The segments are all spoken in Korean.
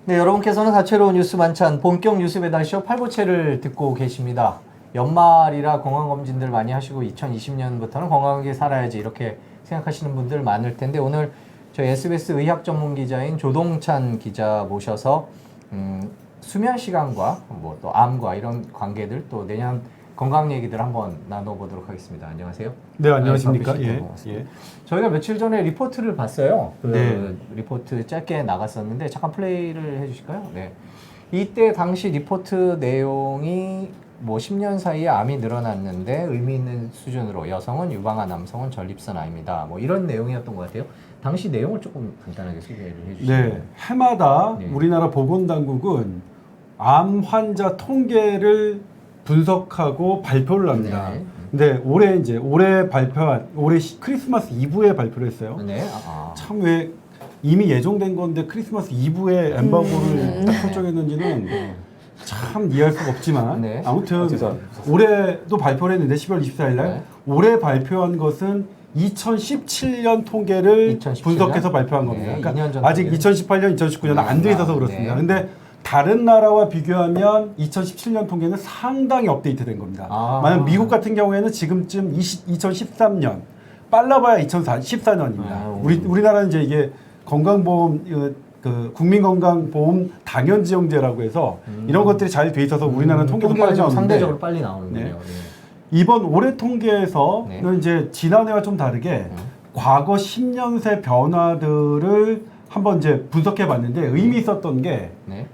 네, 여러분께서는 다채로운 뉴스 만찬 본격 뉴스 배달쇼 8부체를 듣고 계십니다. 연말이라 건강검진들 많이 하시고 2020년부터는 건강하게 살아야지 이렇게 생각하시는 분들 많을 텐데 오늘 저희 SBS 의학 전문 기자인 조동찬 기자 모셔서 수면 시간과 뭐 또 암과 이런 관계들 또 내년 건강 얘기들 한번 나눠보도록 하겠습니다. 안녕하세요. 네, 안녕하십니까. 예. 저희가 며칠 전에 리포트를 봤어요. 그 네. 리포트 짧게 나갔었는데 잠깐 플레이를 해주실까요? 네. 이때 당시 리포트 내용이 뭐 10년 사이에 암이 늘어났는데 의미 있는 수준으로 여성은 유방암, 남성은 전립선 암이다. 뭐 이런 내용이었던 것 같아요. 당시 내용을 조금 간단하게 소개를 해주시죠. 네, 해마다 네. 우리나라 보건당국은 암 환자 통계를 분석하고 발표를 합니다. 네. 근데 올해 발표한 올해 크리스마스 이브에 발표를 했어요. 네. 참 왜 이미 예정된 건데 크리스마스 이브에 엠바고를 딱 설정했는지는 참 이해할 수가 없지만 네. 아무튼 올해도 발표를 했는데 12월 24일 날 네. 올해 발표한 것은 2017년 통계를 2017 년? 분석해서 발표한 네, 겁니다. 2년 전 아직 통계는? 2018년, 2019년 안 돼 있어서 그렇습니다. 네. 근데 다른 나라와 비교하면 2017년 통계는 상당히 업데이트된 겁니다. 만약 미국 같은 경우에는 지금쯤 2013년, 빨라봐야 2014년입니다. 우리나라는 이제 이게 건강보험 그 국민건강보험 당연지원제라고 해서 이런 것들이 잘 돼 있어서 우리나라는 통계도 빨리 나오는데 상대적으로 빨리 나오는군요. 네. 네. 이번 올해 통계에서는 네. 이제 지난해와 좀 다르게 과거 10년 새 변화들을 한번 이제 분석해 봤는데 의미 있었던 게 네.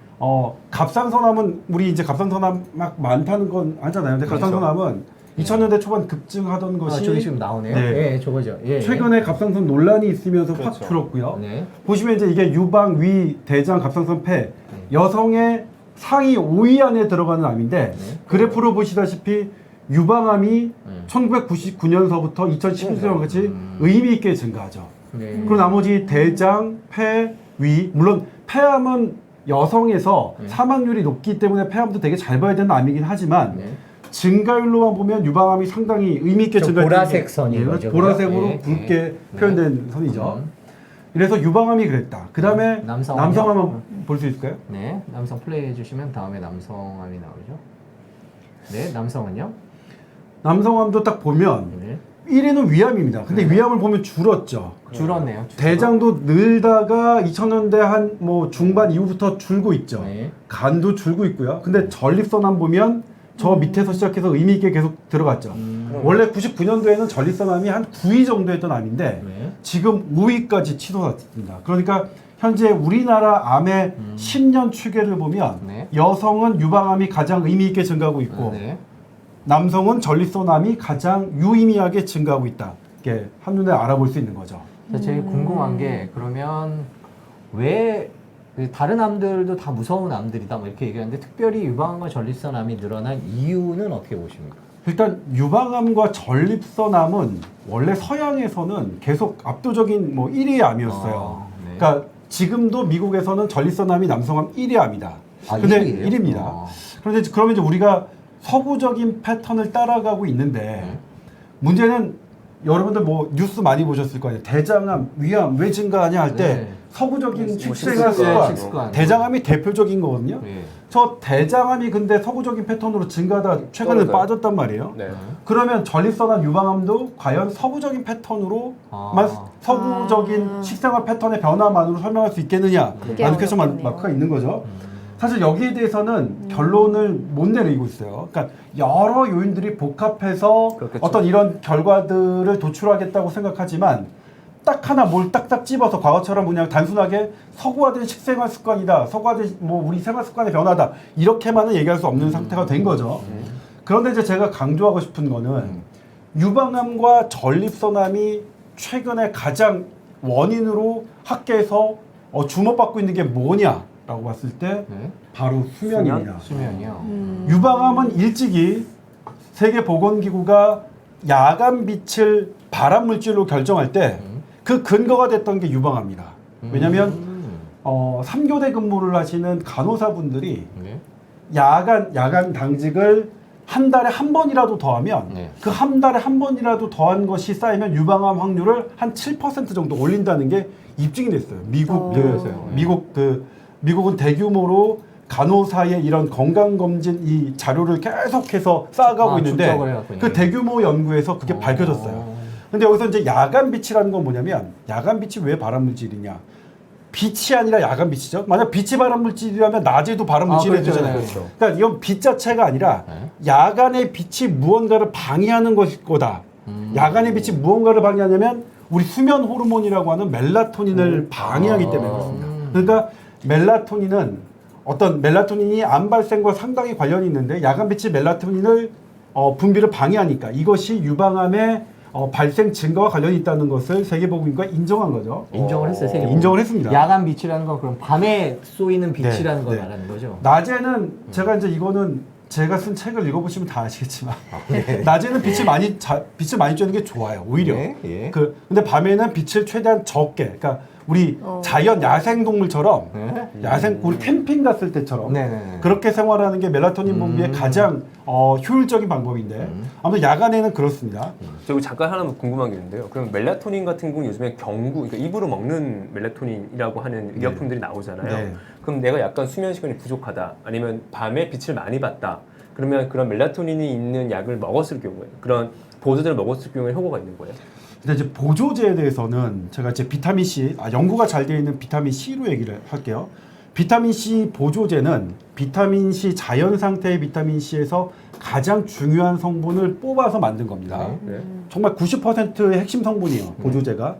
갑상선암은 우리 이제 갑상선암 막 많다는 건 하잖아요. 근데 그렇죠. 갑상선암은 2000년대 초반 급증하던 것이 저기 지금 나오네요. 네. 네, 저거죠. 예. 최근에 갑상선 논란이 있으면서 그렇죠. 확 줄었고요. 네. 보시면 이제 이게 유방, 위, 대장, 갑상선, 폐 여성의 상위 5위 안에 들어가는 암인데 네. 그래프로 보시다시피 유방암이 1999년서부터 2011년 같이 의미 있게 증가하죠. 네. 그리고 나머지 대장, 폐, 위 물론 폐암은 여성에서 사망률이 높기 때문에 폐암도 되게 잘 봐야 되는 암이긴 하지만 네. 증가율로만 보면 유방암이 상당히 의미 있게 저 증가했던 보라색 게 선인 거죠, 보라색으로 그죠? 예, 붉게 예. 표현된 선이죠. 그래서 유방암이 그랬다. 그 다음에 남성암이요? 남성암 한번 볼 수 있을까요? 네, 남성 플레이 해주시면 다음에 남성암이 나오죠. 네, 남성은요? 남성암도 딱 보면 네. 1위는 위암입니다. 근데 위암을 보면 줄었죠. 줄었네요. 대장도 늘다가 2000년대 한 뭐 중반 이후부터 줄고 있죠. 네. 간도 줄고 있고요. 근데 전립선암 보면 저 밑에서 시작해서 의미 있게 계속 들어갔죠. 원래 99년도에는 전립선암이 한 9위 정도 했던 암인데 네. 지금 5위까지 치솟았습니다. 그러니까 현재 우리나라 암의 10년 추계를 보면 네. 여성은 유방암이 가장 의미 있게 증가하고 있고 네. 남성은 전립선암이 가장 유의미하게 증가하고 있다. 이렇게 한눈에 알아볼 수 있는 거죠. 제일 궁금한 게 그러면 왜 다른 암들도 다 무서운 암들이다 뭐 이렇게 얘기하는데 특별히 유방암과 전립선암이 늘어난 이유는 어떻게 보십니까? 일단 유방암과 전립선암은 원래 서양에서는 계속 압도적인 뭐 1위 암이었어요. 네. 그러니까 지금도 미국에서는 전립선암이 남성암 1위 암이다. 근데 1위입니다. 그런데 그러면 이제 우리가 서구적인 패턴을 따라가고 있는데 문제는 여러분들 뭐 뉴스 많이 보셨을 거 아니에요. 대장암, 위암 왜 증가하냐 할 때 네. 서구적인 식습관, 식생활 식습관. 대장암이 대표적인 거거든요. 네. 저 대장암이 근데 서구적인 패턴으로 증가하다 최근에 떨어져요. 빠졌단 말이에요. 네. 그러면 전립선암, 유방암도 과연 서구적인 패턴으로 서구적인 식생활 패턴의 변화만으로 설명할 수 있겠느냐? 그게 라는 퀘스천 어렵겠네요. 마크가 있는 거죠. 사실 여기에 대해서는 결론을 못 내리고 있어요. 그러니까 여러 요인들이 복합해서 그렇겠죠. 어떤 이런 결과들을 도출하겠다고 생각하지만 딱 하나 뭘 딱딱 집어서 과거처럼 그냥 단순하게 서구화된 식생활 습관이다, 서구화된 뭐 우리 생활 습관의 변화다 이렇게만은 얘기할 수 없는 상태가 된 거죠. 그런데 이제 제가 강조하고 싶은 거는 유방암과 전립선암이 최근에 가장 원인으로 학계에서 주목받고 있는 게 뭐냐라고 봤을 때 네. 바로 수면입니다. 수면이요. 유방암은 일찍이 세계보건기구가 야간 빛을 발암 물질로 결정할 때 그 근거가 됐던 게 유방암이다. 왜냐하면 3교대 근무를 하시는 간호사분들이 네. 야간 당직을 한 달에 한 번이라도 더하면 네. 그 한 달에 한 번이라도 더한 것이 쌓이면 유방암 확률을 한 7% 정도 올린다는 게 입증이 됐어요. 미국은 대규모로 간호사의 이런 건강검진 이 자료를 계속해서 쌓아가고 있는데 축적을 해왔군요. 그 대규모 연구에서 그게 밝혀졌어요. 근데 여기서 이제 야간 빛이라는 건 뭐냐면 야간 빛이 왜 발암물질이냐? 빛이 아니라 야간 빛이죠. 만약 빛이 발암물질이라면 낮에도 발암물질이 그렇죠. 되잖아요. 그렇죠. 그러니까 이건 빛 자체가 아니라 야간의 빛이 무언가를 방해하는 것일 거다. 야간의 빛이 무언가를 방해하냐면 우리 수면 호르몬이라고 하는 멜라토닌을 방해하기 때문에 그렇습니다. 그러니까 멜라토닌이 암 발생과 상당히 관련이 있는데 야간 빛이 멜라토닌을 분비를 방해하니까 이것이 유방암의 발생 증가와 관련이 있다는 것을 세계보건기구가 인정한 거죠. 인정을 했어요. 세계 인정을 했습니다. 야간 빛이라는 건 그럼 밤에 쏘이는 빛이라는 걸 네. 말하는 거죠. 낮에는 제가 이제 이거는 제가 쓴 책을 읽어보시면 다 아시겠지만 네. 낮에는 빛을 많이 쬐는 게 좋아요. 오히려. 네, 예. 근데 밤에는 빛을 최대한 적게. 그러니까 우리 자연 야생 동물처럼 우리 캠핑 갔을 때처럼 네네네. 그렇게 생활하는 게 멜라토닌 분비의 가장 효율적인 방법인데 아무튼 야간에는 그렇습니다. 저 잠깐 하나 궁금한 게 있는데요. 그럼 멜라토닌 같은 경우는 요즘에 그러니까 입으로 먹는 멜라토닌이라고 하는 의약품들이 나오잖아요. 네. 그럼 내가 약간 수면 시간이 부족하다, 아니면 밤에 빛을 많이 봤다. 그러면 그런 멜라토닌이 있는 약을 먹었을 경우에, 그런 보조제를 먹었을 경우에 효과가 있는 거예요? 근데 이제 보조제에 대해서는 제가 이제 비타민 C, 연구가 잘 되어 있는 비타민 C로 얘기를 할게요. 비타민 C 보조제는 비타민 C 자연 상태의 비타민 C에서 가장 중요한 성분을 뽑아서 만든 겁니다. 네. 정말 90%의 핵심 성분이에요. 보조제가.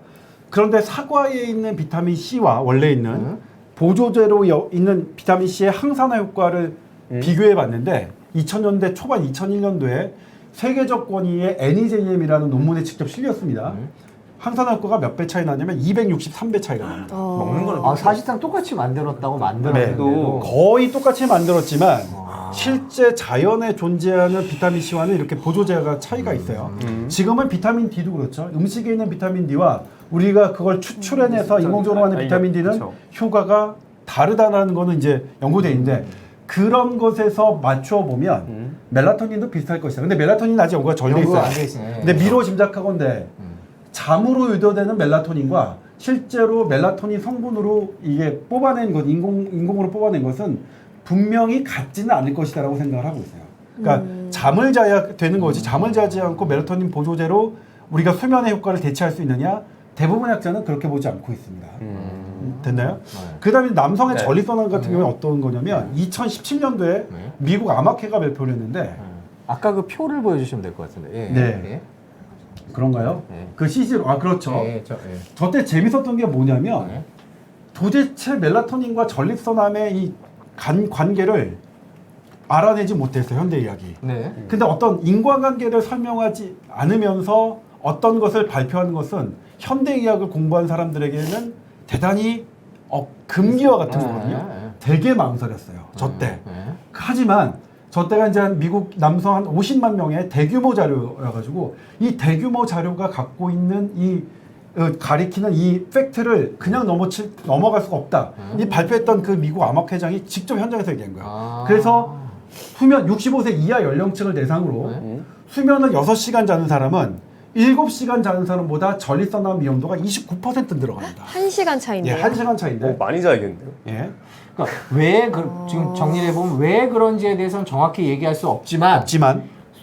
그런데 사과에 있는 비타민 C와 원래 있는 보조제로 있는 비타민 C의 항산화 효과를 비교해 봤는데 2000년대 초반 2001년도에 세계적 권위의 NEJM이라는 논문에 직접 실렸습니다. 항산화 효과가 몇 배 차이 나냐면 263배 차이가 납니다. 먹는 거는 사실상 똑같이 만들었다고 네. 만들었는데도 거의 똑같이 만들었지만 실제 자연에 존재하는 비타민 C와는 이렇게 보조제가 차이가 있어요. 지금은 비타민 D도 그렇죠. 음식에 있는 비타민 D와 우리가 그걸 추출해내서 인공적으로 하는 비타민 D는 그렇죠. 효과가 다르다는 거는 이제 연구돼 있는데 그런 것에서 맞춰 보면 멜라토닌도 비슷할 것이다. 근데 멜라토닌 아직 연구가 덜 돼 연구가 안 있어요. 돼 있어요. 근데 미로 짐작하건대 잠으로 유도되는 멜라토닌과 실제로 멜라토닌 성분으로 이게 뽑아낸 것, 인공으로 뽑아낸 것은 분명히 같지는 않을 것이다라고 생각을 하고 있어요. 그러니까 잠을 자야 되는 거지. 잠을 자지 않고 멜라토닌 보조제로 우리가 수면의 효과를 대체할 수 있느냐? 대부분 학자는 그렇게 보지 않고 있습니다. 됐나요? 그다음에 남성의 네. 전립선암 같은 경우는 어떤 거냐면 2017년도에 미국 암학회가 발표를 했는데 아까 그 표를 보여주시면 될 것 같은데. 예. 네. 예. 그런가요? 네. 그 CG로 그렇죠. 예, 저때 재밌었던 게 뭐냐면 네. 도대체 멜라토닌과 전립선암의 이 관계를 알아내지 못했어요, 현대의학이. 네. 근데 어떤 인과관계를 설명하지 않으면서 어떤 것을 발표하는 것은 현대의학을 공부한 사람들에게는 대단히 금기와 같은 거거든요. 되게 망설였어요, 저때. 하지만 저때가 이제 한 미국 남성 한 50만 명의 대규모 자료여가지고 이 대규모 자료가 갖고 있는 이 가리키는 이 팩트를 그냥 넘어갈 수가 없다. 이 발표했던 그 미국 암학회장이 직접 현장에서 얘기한 거예요. 그래서 수면 65세 이하 연령층을 대상으로 수면을 6시간 자는 사람은 7시간 자는 사람보다 전립선암 위험도가 29% 늘어갑니다. 1시간 차인데요. 예, 1시간 차인데. 많이 자야겠네요. 예. 그러니까 지금 정리를 해보면 왜 그런지에 대해서는 정확히 얘기할 수 없지만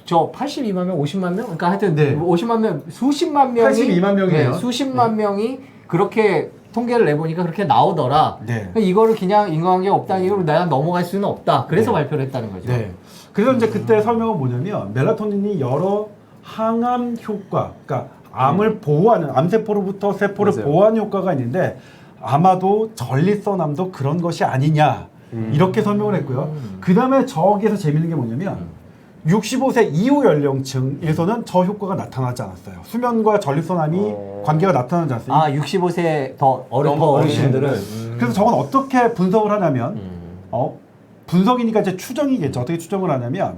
저 82만 명, 50만 명? 그러니까 하여튼 네. 50만 명, 수십만 명이 82만 명이네요. 수십만 명이 그렇게 통계를 내보니까 그렇게 나오더라. 네. 그러니까 이거를 그냥 인과관계가 없다는 이유로 내가 넘어갈 수는 없다. 그래서 네. 발표를 했다는 거죠. 네. 그래서 이제 그때 설명은 뭐냐면 멜라토닌이 여러 항암 효과, 그러니까 암을 보호하는 암세포로부터 세포를 맞아요. 보호하는 효과가 있는데 아마도 전립선암도 그런 것이 아니냐 이렇게 설명을 했고요. 그 다음에 저기에서 재밌는 게 뭐냐면 65세 이후 연령층에서는 저 효과가 나타나지 않았어요. 수면과 전립선암이 관계가 나타나지 않았어요. 65세 더 어르신들은 그래서 저건 어떻게 분석을 하냐면 분석이니까 이제 추정이겠죠. 어떻게 추정을 하냐면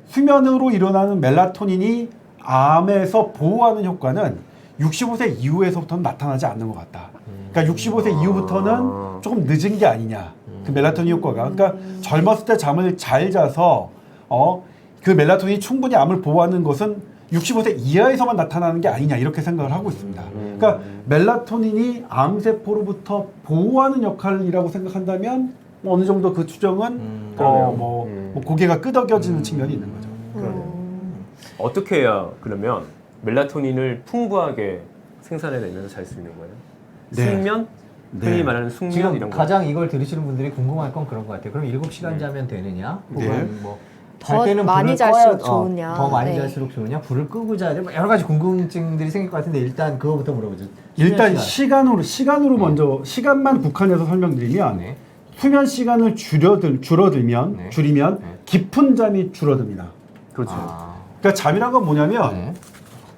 수면으로 일어나는 멜라토닌이 암에서 보호하는 효과는 65세 이후에서부터는 나타나지 않는 것 같다. 그러니까 65세 이후부터는 조금 늦은 게 아니냐. 그 멜라토닌 효과가. 그러니까 젊었을 때 잠을 잘 자서 그 멜라토닌이 충분히 암을 보호하는 것은 65세 이하에서만 나타나는 게 아니냐 이렇게 생각을 하고 있습니다. 그러니까 멜라토닌이 암세포로부터 보호하는 역할이라고 생각한다면 뭐 어느 정도 그 추정은 뭐 고개가 끄덕여지는 측면이 있는 거죠. 어떻게 해야 그러면 멜라토닌을 풍부하게 생산해내면서 잘 수 있는 거예요? 네. 숙면? 흔히 네. 말하는 숙면 지금 이런 거. 가장 이걸 들으시는 분들이 궁금할 건 그런 것 같아요. 그럼 7시간 자면 되느냐? 네. 혹은 뭐 더 잘 때는 많이 불을 잘수록 꺼야- 좋으냐? 더 많이 네. 잘수록 좋으냐? 불을 끄고 자야 돼? 뭐 여러 가지 궁금증들이 생길 것 같은데 일단 그거부터 물어보죠. 일단 수면 시간으로 먼저 시간만 국한해서 설명드리면 네. 수면 시간을 줄이면 네. 깊은 잠이 줄어듭니다. 그렇죠. 그러니까 잠이란 건 뭐냐면 네.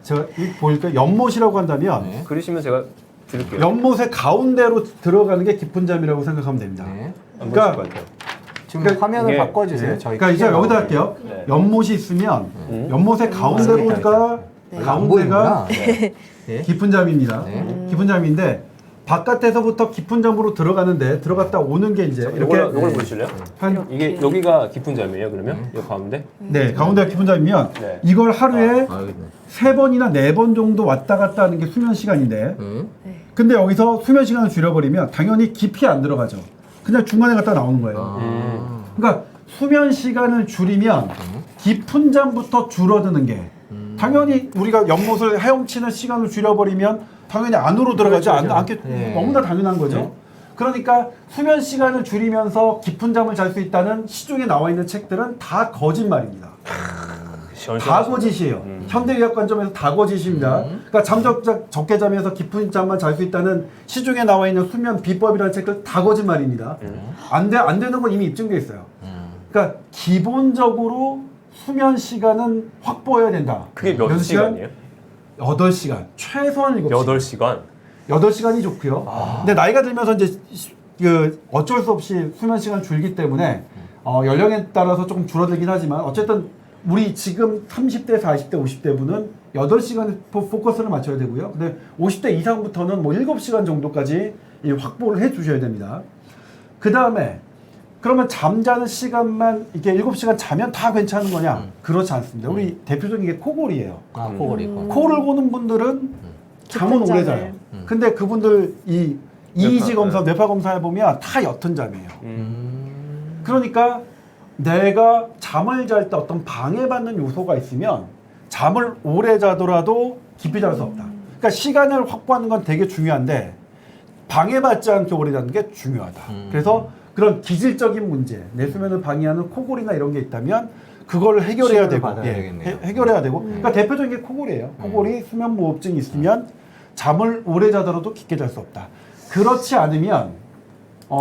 제가 보니까 연못이라고 한다면 네. 그러시면 제가 드릴게요. 연못의 가운데로 들어가는 게 깊은 잠이라고 생각하면 됩니다. 네. 안 그러니까- 보실 것 같아요. 지금 그러니까 화면을 이게- 바꿔주세요. 네. 저희 그러니까 이제 크게 여기다 나오게. 할게요. 네. 연못이 있으면 연못의 아, 가운데가 네. 안 가운데가 보이는구나. 네. 네. 깊은 잠입니다. 네. 깊은 잠인데 바깥에서부터 깊은 잠으로 들어갔다 오는 게 이제 이렇게 요걸 보실래요? 한 이게 여기가 깊은 잠이에요. 그러면 이 가운데? 네, 가운데가 깊은 잠이면 네. 이걸 하루에 아, 여기 있네. 3번이나 4번 정도 왔다 갔다 하는 게 수면 시간인데 근데 여기서 수면 시간을 줄여버리면 당연히 깊이 안 들어가죠. 그냥 중간에 갔다 나오는 거예요. 그러니까 수면 시간을 줄이면 깊은 잠부터 줄어드는 게 당연히 우리가 연못을 헤엄치는 시간을 줄여버리면 당연히 안으로 들어가지 그렇죠. 않게 네. 너무나 당연한 거죠. 네. 그러니까 수면 시간을 줄이면서 깊은 잠을 잘 수 있다는 시중에 나와 있는 책들은 다 거짓말입니다. 다 거짓이에요. 현대의학 관점에서 다 거짓입니다. 그러니까 적게 자면서 깊은 잠만 잘 수 있다는 시중에 나와 있는 수면 비법이라는 책들 다 거짓말입니다. 안 되는 건 이미 입증돼 있어요. 그러니까 기본적으로 수면 시간은 확보해야 된다. 그게 몇 시간이에요? 8시간. 최소한 7시간. 8시간? 8시간이 좋고요. 근데 나이가 들면서 이제 어쩔 수 없이 수면 시간 줄기 때문에 연령에 따라서 조금 줄어들긴 하지만 어쨌든 우리 지금 30대, 40대, 50대 분은 8시간에 포커스를 맞춰야 되고요. 근데 50대 이상부터는 뭐 7시간 정도까지 확보를 해 주셔야 됩니다. 그 다음에 그러면 잠자는 시간만 이게 7시간 자면 다 괜찮은 거냐? 그렇지 않습니다. 우리 대표적인 게 코골이에요. 아, 코골이 있고. 코를 고는 분들은 잠은 깊은 오래 잠을. 자요. 근데 그분들 이 EEG 검사, 뇌파 검사해 보면 다 옅은 잠이에요. 그러니까 내가 잠을 잘 때 어떤 방해받는 요소가 있으면 잠을 오래 자더라도 깊이 잘 수 없다. 그러니까 시간을 확보하는 건 되게 중요한데 방해받지 않게 오래 자는 게 중요하다. 그래서 그런 기질적인 문제, 내 수면을 방해하는 코골이나 이런 게 있다면 그걸 해결해야 치료를 되고, 받아야 되겠네요. 해결해야 되고. 그러니까 대표적인 게 코골이에요. 코골이 수면무호흡증이 있으면 잠을 오래 자더라도 깊게 잘 수 없다. 그렇지 않으면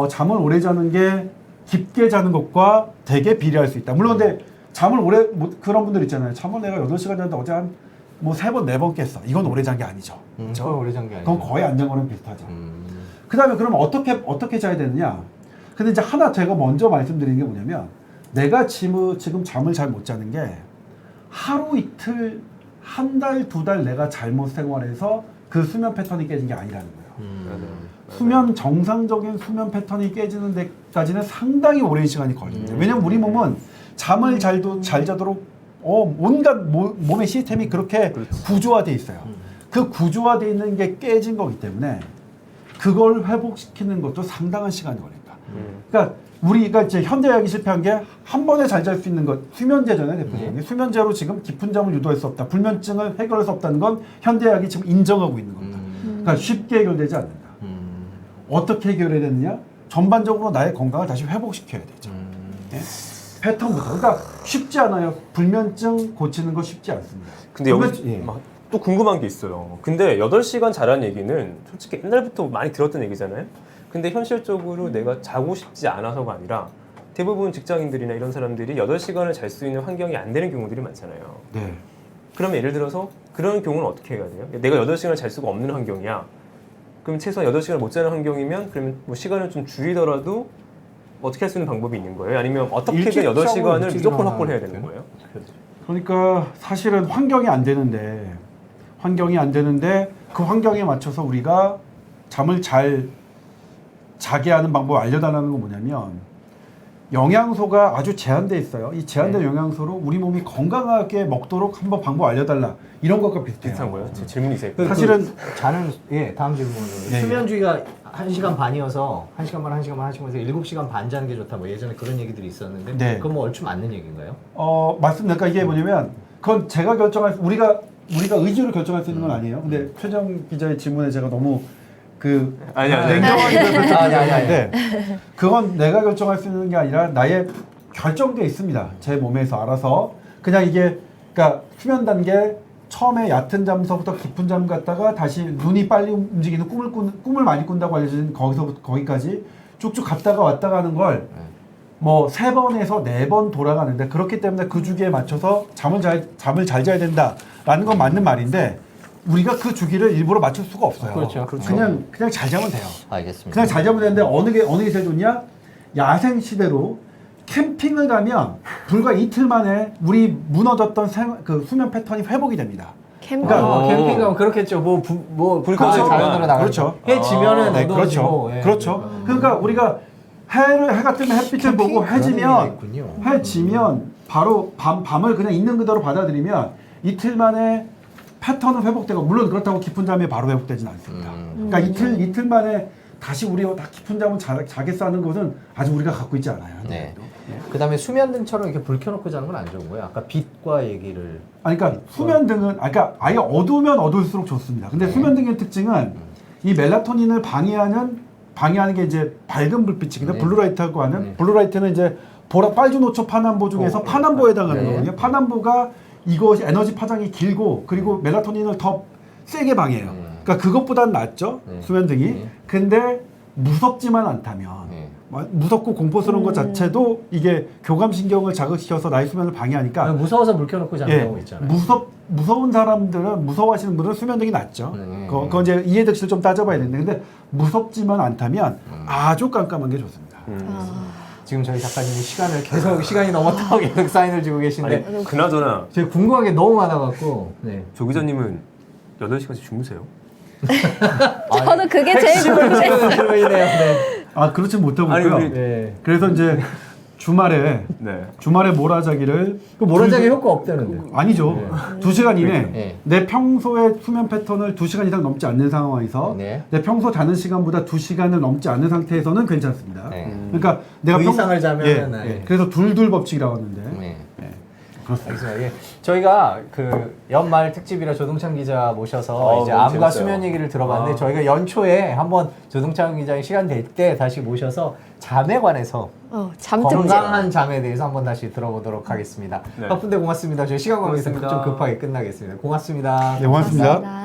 잠을 오래 자는 게 깊게 자는 것과 되게 비례할 수 있다. 물론 근데 잠을 오래 그런 분들 있잖아요. 잠을 내가 8시간 잤는데 어제 한 뭐 3번, 4번 깼어. 이건 오래 잔 게 아니죠. 그건 오래 잔 게 아니고. 그건 거의 안 잔 거랑 비슷하죠. 그 다음에 그러면 어떻게 자야 되느냐? 근데 이제 하나 제가 먼저 말씀드리는 게 뭐냐면 내가 지금 잠을 잘 못 자는 게 하루 이틀, 한 달, 2달 내가 잘못 생활해서 그 수면 패턴이 깨진 게 아니라는 거예요. 정상적인 수면 패턴이 깨지는 데까지는 상당히 오랜 시간이 걸립니다. 왜냐면 우리 몸은 잠을 잘 자도록 온갖 몸의 시스템이 그렇게 구조화되어 있어요. 그 구조화되어 있는 게 깨진 거기 때문에 그걸 회복시키는 것도 상당한 시간이 걸립니다. 그러니까 우리가 이제 현대의학이 실패한 게 한 번에 잘 잘 수 있는 것 수면제잖아요. 대표적인 수면제로 지금 깊은 잠을 유도할 수 없다. 불면증을 해결할 수 없다는 건 현대의학이 지금 인정하고 있는 겁니다. 그러니까 쉽게 해결되지 않는다. 어떻게 해결해야 되느냐? 전반적으로 나의 건강을 다시 회복시켜야 되죠. 네? 패턴부터. 그러니까 쉽지 않아요. 불면증 고치는 거 쉽지 않습니다. 근데 여기 또 궁금한 게 있어요. 근데 8시간 자라는 얘기는 솔직히 옛날부터 많이 들었던 얘기잖아요. 근데 현실적으로 내가 자고 싶지 않아서가 아니라 대부분 직장인들이나 이런 사람들이 8시간을 잘 수 있는 환경이 안 되는 경우들이 많잖아요. 네. 그러면 예를 들어서 그런 경우는 어떻게 해야 돼요? 내가 8시간을 잘 수가 없는 환경이야. 그럼 최소한 8시간을 못 자는 환경이면 그러면 뭐 시간을 좀 줄이더라도 어떻게 할 수 있는 방법이 있는 거예요? 아니면 어떻게든 일찍 8시간을 일찍 무조건 일어나야 확보를 해야 되는 돼요? 거예요? 그러니까 사실은 환경이 안 되는데 그 환경에 맞춰서 우리가 잠을 잘 자게 하는 방법을 알려달라는 건 뭐냐면 영양소가 아주 제한돼 있어요. 이 제한된 영양소로 우리 몸이 건강하게 먹도록 한번 방법 알려달라. 이런 것과 비슷해요. 비슷한 거예요? 제 질문이 있어요. 사실은 자는 다음 질문으로 네, 수면 주기가 1시간 반이어서 1시간 반, 1시간 반 하시면서 7시간 반 자는 게 좋다. 뭐 예전에 그런 얘기들이 있었는데 네. 그건 뭐 얼추 맞는 얘기인가요? 맞습니다. 그러니까 이게 뭐냐면 그건 제가 결정할 우리가 의지로 결정할 수 있는 건 아니에요. 근데 최정 기자의 질문에 제가 너무 아니야. 냉정하게 답을 아니. 드리는데 그건 내가 결정할 수 있는 게 아니라 나의 결정돼 있습니다. 제 몸에서 알아서 그냥 이게 그러니까 수면 단계 처음에 얕은 잠서부터 깊은 잠 갔다가 다시 눈이 빨리 움직이는 꿈을 많이 꾼다고 알려진 거기서부터 거기까지 쭉쭉 갔다가 왔다가 하는 걸 뭐 3번에서 4번 돌아가는데 그렇기 때문에 그 주기에 맞춰서 잠을 잘 자야 된다라는 건 맞는 말인데 우리가 그 주기를 일부러 맞출 수가 없어요. 그렇죠. 그냥 잘 자면 돼요. 알겠습니다. 그냥 잘 자면 되는데 어느 게 제일 좋냐? 야생 시대로 캠핑을 가면 불과 이틀 만에 우리 무너졌던 그 수면 패턴이 회복이 됩니다. 캠핑. 그러니까 캠핑 가면 그렇겠죠. 불까지 자연으로 나가죠. 그렇죠. 해 지면은 네, 어두워지고. 그렇죠. 예. 그렇죠. 그러니까 우리가 해가 뜨면 햇빛을 보고 그런 의미가 해지면 있군요. 해지면 바로 밤을 그냥 있는 그대로 받아들이면 이틀 만에 패턴은 회복되고 물론 그렇다고 깊은 잠이 바로 회복되진 않습니다. 그러니까 이틀 만에 다시 우리가 다 깊은 잠을 자겠어 하는 것은 아직 우리가 갖고 있지 않아요. 네. 그다음에 수면 등처럼 이렇게 불 켜놓고 자는 건 안 좋은 거예요. 아까 빛과 얘기를. 그러니까 수면 등은 그러니까 아예 어두우면 어두울수록 좋습니다. 근데 수면 등의 특징은 이 멜라토닌을 방해하는 게 이제 밝은 불빛이거든요. 네. 블루라이트하고 하는 네. 블루라이트는 이제 빨주노초 파남보 중에서 파남보에 해당하는 네. 거거든요. 파남보가 이것이 에너지 파장이 길고 그리고 멜라토닌을 더 세게 방해해요. 그러니까 그것보단 낫죠. 네. 수면 등이. 네. 근데 무섭지만 않다면 네. 무섭고 공포스러운 것 자체도 이게 교감신경을 자극시켜서 나의 수면을 방해하니까 무서워서 물 켜놓고 자는 경우 있잖아요. 무서운 사람들은 무서워하시는 분들은 수면 등이 낫죠. 네. 그건 이제 이해득실 좀 따져봐야 되는데 근데 무섭지만 않다면 아주 깜깜한 게 좋습니다. 지금 저희 작가님이 시간이 넘었다고 계속 사인을 주고 계신데 아니, 그나저나 제가 궁금한 게 너무 많아갖고. 네. 조 기자님은 8시간씩 주무세요? 저도 그게 제일 궁금해요. 질문이네요. 네. 그렇지 못하고 아니, 있고요. 우리- 네. 그래서 이제 주말에 몰아자기를 그 몰아자기 효과 없다는데. 아니죠. 2시간 이내 네. 내 평소의 수면 패턴을 2시간 이상 넘지 않는 상황에서 네. 내 평소 자는 시간보다 2시간을 넘지 않는 상태에서는 괜찮습니다. 네. 그러니까 내가 그 이상을 자면은, 네. 그래서 둘둘 법칙이라고 하는데 네. 그렇습니다. 알겠습니다. 예. 저희가 그 연말 특집이라 조동찬 기자 모셔서 이제 너무 암과 재밌어요. 수면 얘기를 들어봤는데 저희가 연초에 한번 조동찬 기자의 시간 될 때 다시 모셔서 잠에 관해서 잠 특집. 건강한 잠에 대해서 한번 다시 들어보도록 하겠습니다. 네. 바쁜데 고맙습니다. 저희 시간 관계상 좀 고맙습니다. 급하게 끝나겠습니다. 고맙습니다. 네, 고맙습니다. 고맙습니다.